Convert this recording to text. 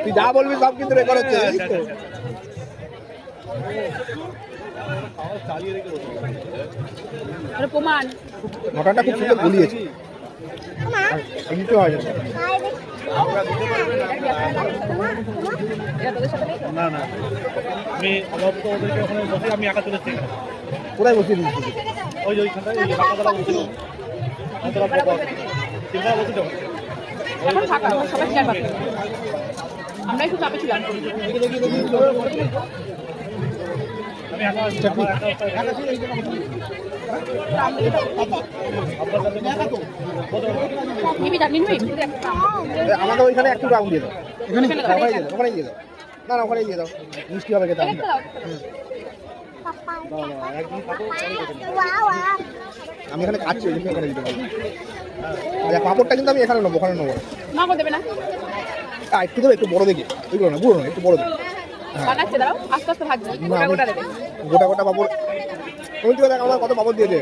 তুই যা বলবি সব কিন্তু রেকর্ড হচ্ছে। মটনটা খুব সুন্দর গলিয়েছে। না না আমি একা চলেছি। কোথায় বসিয়ে দিচ্ছি? ওই ওইখানটায় আমরা একটু চাপে ছিলাম। আমাকে ওইখানে একটু রাউন্ড দিয়ে দাও। ওখানে দিয়ে দাও। না না ওখানে দিয়ে দাও, মিষ্টি হবে খেতে। আমি এখানে খাচ্ছি ওই জন্য ওখানে দিতে পারি। পাঁপড়টা কিন্তু আমি এখানে নেবো, ওখানে নেবো না। দেবে না একটু দেবে, একটু বড় দেখে। ওইগুলো না, বুড়ো না, একটু বড় দেখে। গোটা গোটা পাপড়। ওই তো দেখ আমার কত পাপড় দিয়েছে।